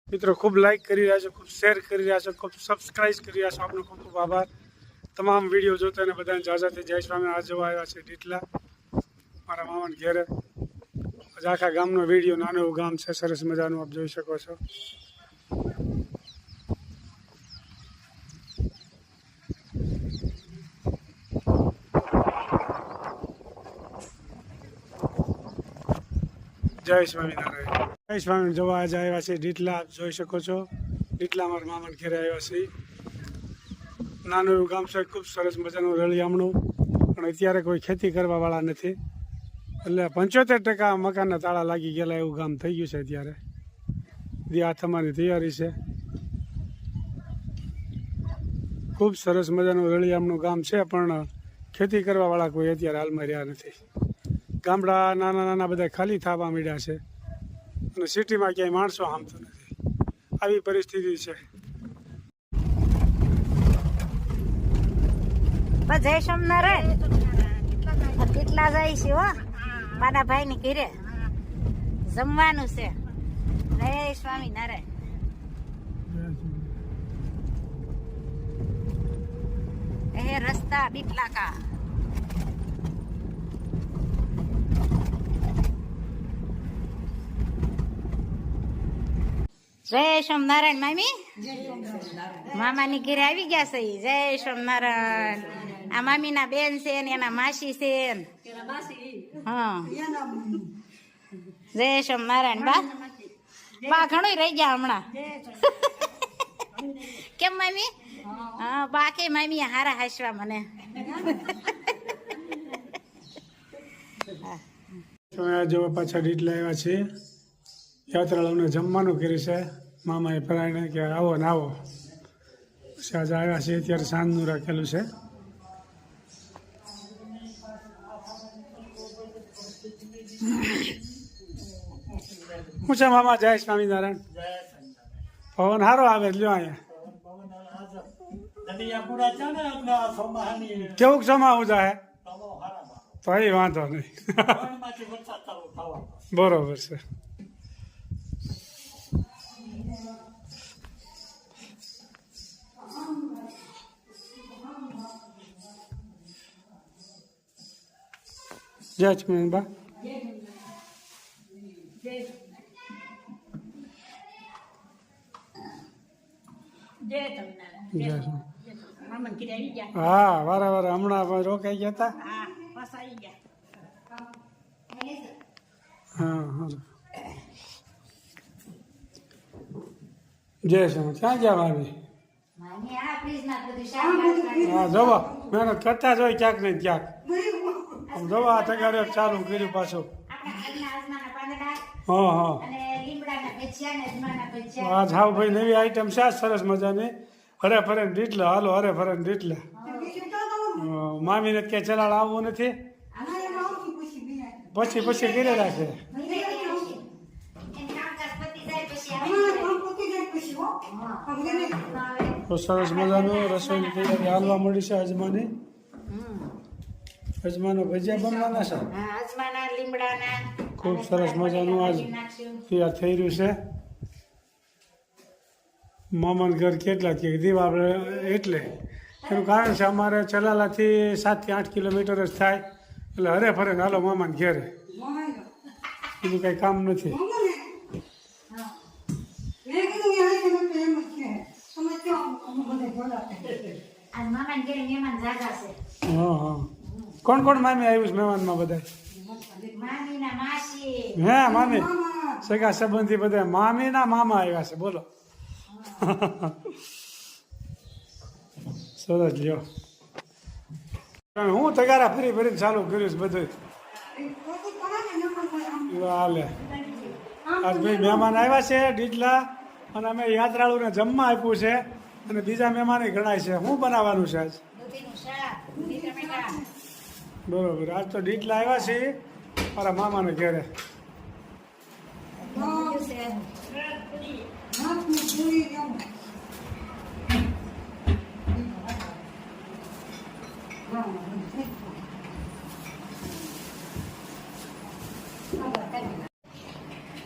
મિત્રો ખૂબ લાઈક કરી રહ્યા છો, ખૂબ શેર કરી રહ્યા છો, ખૂબ સબસ્ક્રાઈબ કરી રહ્યા છો. આપનો ખૂબ ખૂબ આભાર. તમામ વિડીયો જોતા અને બધાને જાજાથી જય સ્વામી. આ જોવા આવ્યા છે ડીટલા મારા મામાના ઘેરે. આખા ગામનો વિડીયો, નાનું એવું ગામ છે, સરસ મજાનું આપ જોઈ શકો છો. જય સ્વામિનારાયણ. જય સ્વામી. જોવા આજે આવ્યા છે ડીટલા, આપ જોઈ શકો છો. ડીટલા મારા મામાના ઘેરે આવ્યા છે. નાનું એવું ગામ છે, ખૂબ સરસ મજાનું રળિયામણું, પણ અત્યારે કોઈ ખેતી કરવાવાળા નથી, એટલે 75% મકાનના તાળા લાગી ગયેલા એવું ગામ થઈ ગયું છે. અત્યારે દિયા થવાની તૈયારી છે. ખૂબ સરસ મજાનું રળિયામણું ગામ છે, પણ ખેતી કરવાવાળા કોઈ અત્યારે હાલમાં રહ્યા નથી. ગામડા નાના નાના બધા ખાલી થવા માંડ્યા છે, અને સિટીમાં ક્યાંય માણસો આમતું નથી. આવી પરિસ્થિતિ છે. જય સોમનારાયણ. કેટલા જાય છે હો મારા ભાઈ ની ઘરે જમવાનું છે. જય સ્વામિનારાયણ. એ રસ્તા ડીટલા કા. જય સોમનારાયણ. મામી મામાની ઘરે આવી ગયા છે. જય સોમનારાયણ. આ મામી ના બેન છે ને એના માસી છે. હા, જય સોમનારાયણ. બા ઘણું રહી ગયા હમણાં. કેમ મામી? હા, બા કે મામી હારા હાસવા મને. જો પાછા ડીટલા આવ્યા છે. યાત્રાળુઓને જમવાનું કર્યું છે મામાએ પરાયણે કે આવો ને આવો. પછી આજે આવ્યા છે. અત્યારે સાંજનું રાખેલું છે. હું છે મામા? જય સ્વામિનારાયણ. પવન સારો આવે લ્યો અહીંયા. કેવું જમાવું જાય તો એ વાંધો નહીં. બરોબર છે. જય સ્વામિનારાયણ બા. હા, વારા વારા હમણાં રોકાઈ ગયા હતા. હા હા. જય સ્વામી. ક્યાં ગયા ભાભી? હા, જવા મહેનત કરતા જ હોય ક્યાંક ને ક્યાંક. દવા તગાડે ચાલુ કર્યું પાછું. હા હા. આજ હાવ ભાઈ નવી આઈટમ છે સરસ મજાની. હરે ફરે ડીટલા. હાલો હરે ફરે ડીટલા. મામીને ક્યાંય ચલાડ આવવું નથી. પછી ઘરે રાખે. તો સરસ મજાનું રસોઈની તૈયારી હાલવા મળી છે. અજમાની અજમાનો ભજીયા બનવાના છે. ખૂબ સરસ મજાનું આજ તૈયાર થઈ રહ્યું છે. મામાના ઘર કેટલા કે દીવા આપણે એટલે એનું કારણ છે અમારે ચલાલાથી 7 થી 8 કિલોમીટર જ થાય, એટલે હરે ફરે હાલો મામાના ઘેરે. બીજું કંઈ કામ નથી. હા હા. કોણ કોણ મામી આવ્યું છે મહેમાનમાં? બધા હે મામી સગા સંબંધી બધા મામી ના મામા આવ્યા છે. બોલો. સરસ લ્યો. હું તગારા ફરી ફરીને ચાલુ કર્યું છે બધું. હાલે. આજ ભાઈ મહેમાન આવ્યા છે ડીટલા, અને અમે યાત્રાળુને જમવા આપ્યું છે, અને બીજા મહેમાન ગણાય છે. શું બનાવવાનું છે આજ? બરોબર. આજ તો ડીટલા આવ્યા છે મારા મામાને ઘરે.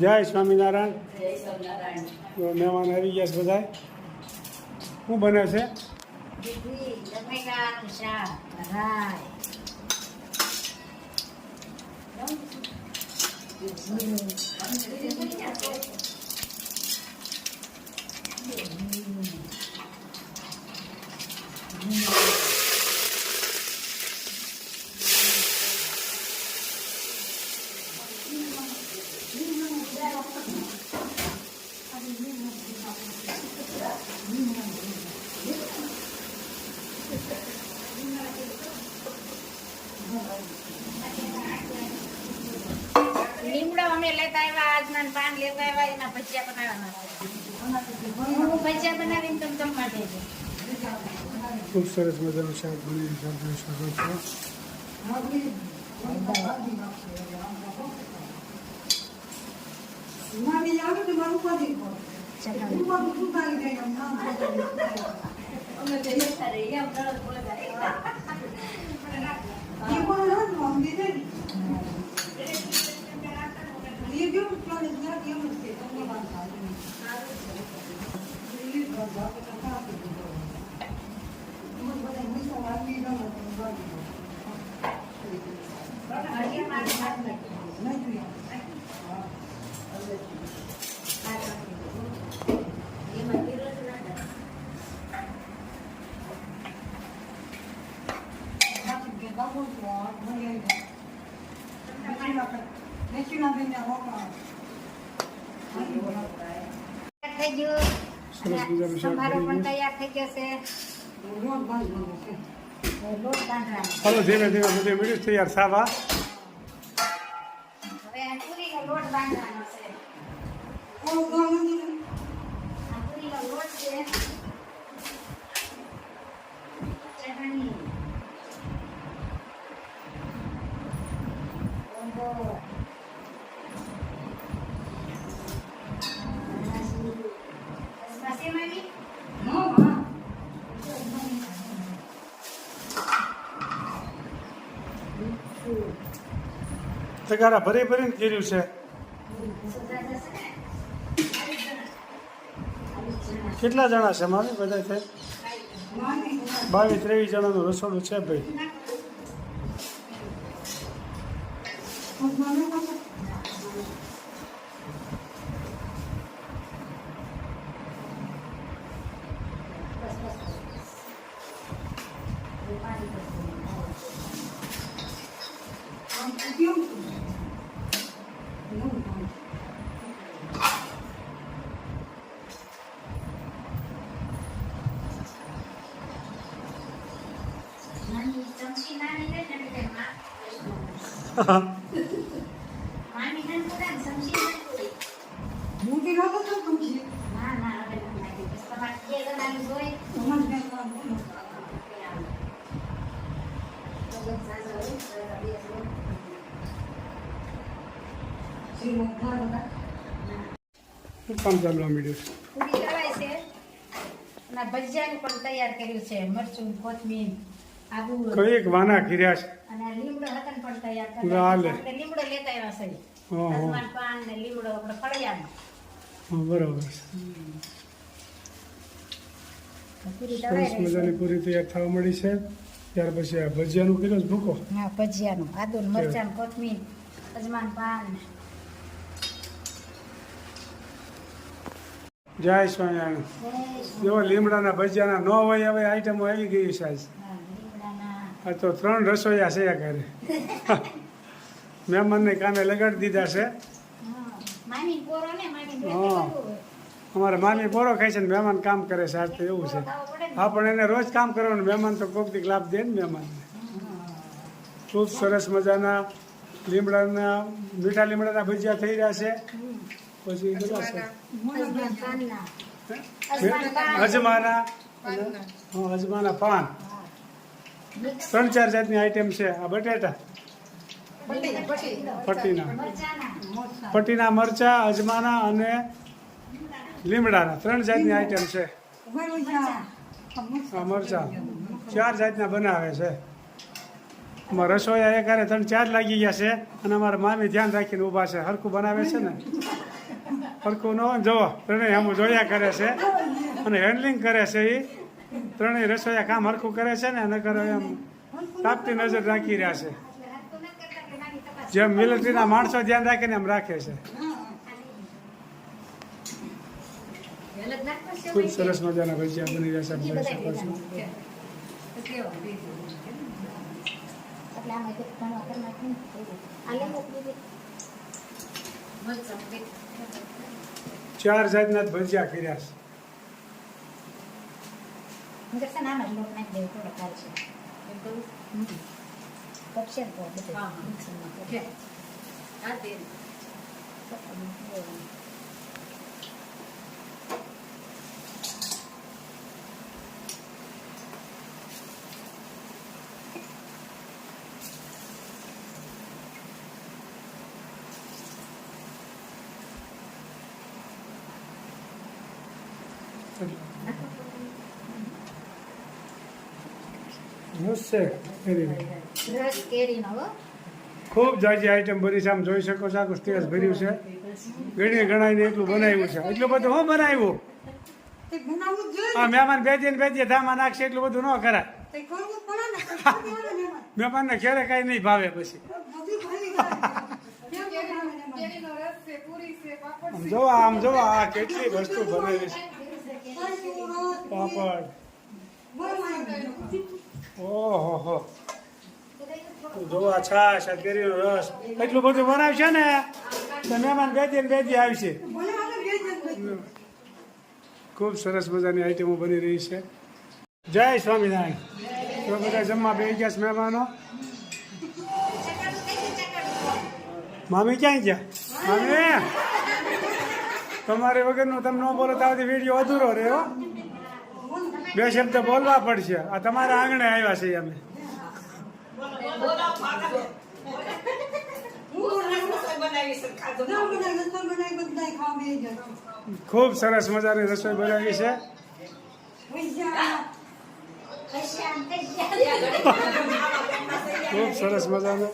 જય સ્વામિનારાયણ. જય સ્વામિનારાયણ. તો મહેમાન આવી ગયા છે બધા. શું બને છે? દૂધી, ટમેટાનું શાક, રાય. લીમડો અમે લેતા આવ્યા, આજના પાન લેતા આવ્યા, એના ભજીયા બનાવવાના. હું ભજીયા બનાવીને તમે જમવા દેજો. ખૂબ સરસ મજાનું શાક બની જોઈ શકો છો. થઈ ગયું. સરસ મજાનું શાક સંભારો બની પણ ગયું. તૈયાર થઈ ગયો છે. લોટ બાંધવાનો. ચાલો ધીમે ધીમે બધું મીઠું તૈયાર સાવા. હવે આ પૂરીનો લોટ બાંધવાનો છે. આ પૂરીનો લોટ છે. ચટણી. ગોળ. માસી તગારા ભરી ભરીને કર્યું છે. કેટલા જણા છે મારે બધા થઈ? 22-23 જણાનું રસોડું છે ભાઈ. કામ ચાલવા મળ્યું છે. પૂરી તળાય છે અને ભજીયાનું પણ તૈયાર કર્યું છે. મરચું, કોથમીર, આદુ કઈ વાના ખીર્યા છે. અને લીમડો હતન પણ તૈયાર લાલે. આપણે લીમડો લેતા આવ્યા છે. હા, હા. અજમાન પાન ને લીમડો આપણે ફળિયાનો. હા, બરાબર છે. પૂરી સરસ તળાઈ રહી મજાની છે. પૂરી તૈયાર થવા મળી છે. ત્યાર પછી આ ભજીયાનું કર્યું છે ભૂકો. હા, ભજીયાનું આદુ ને મરચાં ને કોથમીર, અજમાન પાન. જય સ્વામિનારાયણ. જો લીમડાના ભજીયાના ન હોય હવે આઈટમો આવી ગઈ છે આજ. હા, લીમડાના. આ તો 3 રસોઈયા છે આ ઘરે. મહેમાનને કામે લગાડી દીધા છે. હા, મામી પોરો ને મામી હા. રોટલી કરવું હોય. અમારે મામી પોરો ખાય છે ને મહેમાન કામ કરે છે. આજ તો એવું છે. ખાવો પડે ને. હા, પણ એને રોજ કામ કરવાનું. મહેમાન તો કોક દીક લાભ દે ને મહેમાનને. ખૂબ સરસ મજાના લીમડાના મીઠા લીમડાના ભજીયા થઈ રહ્યા છે. પછી બધા છે અજમાન પાનના. અજમાન પાન. અજમાના હા, અજમાના પાન. મિક્સ 3-4 જાતની આઈટમ છે. આ બટેટા, પટ્ટીના મરચાના. પટ્ટીના મરચા, અજમાના અને લીમડાના 3 જાતની આઈટમ છે. આ મરચા 4 જાતના બનાવે છે. અમારા રસોઈયા એકારે 3-4 લાગી ગયા છે અને અમારા મામી ધ્યાન રાખીને ઊભા છે. હરખું બનાવે છે ને. સરખું ન હોય ને જુઓ ત્રણેય આમ જોયા કરે છે અને હેન્ડલિંગ કરે છે એ ત્રણેય રસોઈયા કામ હરખું કરે છે ને નકર એમ તાપતી નજર રાખી રહ્યા છે જેમ મિલિટરીના માણસો ધ્યાન રાખીને એમ રાખે છે ખૂબ સરસ મજાના ભજીયા બની રહ્યા છે આપ જોઈ શકો છો 4 જાતના જ ભજીયા કર્યા છે ખૂબ જાજી આઈટમ બની છે આમ જોઈ શકો છો આખું સ્ટેજ ભર્યું છે ગણી ગણાઈને એટલું બનાવ્યું છે એટલું બધું હું બનાવ્યું હા મહેમાન બે ધામા નાખશે એટલું બધું ન કરાય મહેમાનને ક્યારે કાંઈ નહીં ભાવે પછી આમ જોવા આ કેટલી વસ્તુ બનાવી છે પાપડ ઓહો જોવા છાશ કેરીનો રસ એટલું બધું બનાવશે ને તો મહેમાન બે આવશે ખૂબ સરસ મજાની આઈટમો બની રહી છે જય સ્વામિનારાયણ તો બધા જમવા બેસી ગયા છે મહેમાનો મામી ક્યાં ગયા મામી તમારે વગરનું તમે ન બોલો તો આવતી વિડીયો અધૂરો રહ્યો 2 શબ્દ બોલવા પડશે આ તમારા આંગણે આવ્યા છે અમે ખૂબ સરસ મજાની રસોઈ બનાવી છે ખૂબ સરસ મજાનું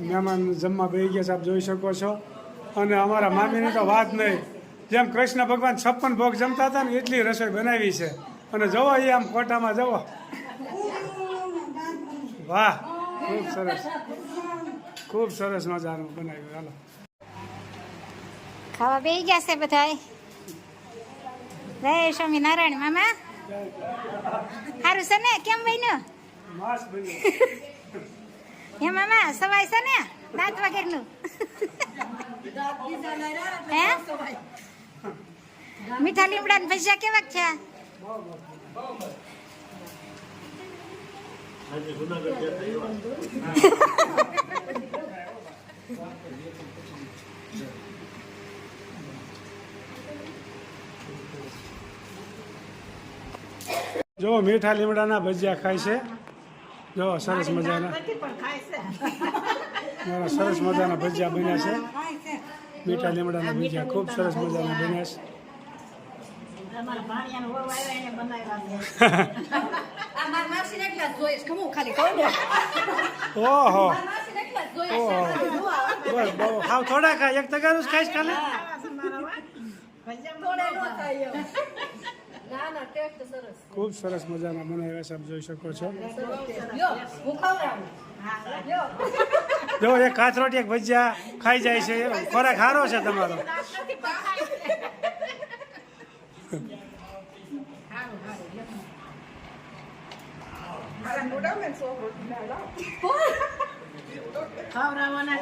મહેમાન જમવા બેસી ગયા છે આપ જોઈ શકો છો અને અમારા મામીની તો વાત નહીં જેમ કૃષ્ણ ભગવાન 56 ભોગ જમતા હતા ને એટલી રસોઈ બનાવી છે અને જવો એ આમ કોટામાં જવો વાહ ખૂબ સરસ મજાનું બનાવ્યું હાલો ખાવા બેસી ગયા છે બધા જય સ્વામિનારાયણ મામા સારું છે ને કેમ બન્યું હે મામા સવાય છે ને દાંત વગરનું હે મીઠા લીમડા ને ભજીયા કેવાક છે જો મીઠા લીમડાના ભજીયા ખાય છે જો સરસ મજાના મારા સરસ મજાના ભજીયા બન્યા છે મીઠા લીમડાના ભજીયા ખૂબ સરસ મજાના બન્યા છે ઓહો હાવ થોડા ખાય એક તગારું જ ખાઈશ ખાલી ખૂબ સરસ મજાના બનાવ્યા છે આપ જોઈ શકો છો જો એક કાચરોટી એક ભજીયા ખાઈ જાય છે ખોરાક સારો છે તમારો ખાવડાવવાના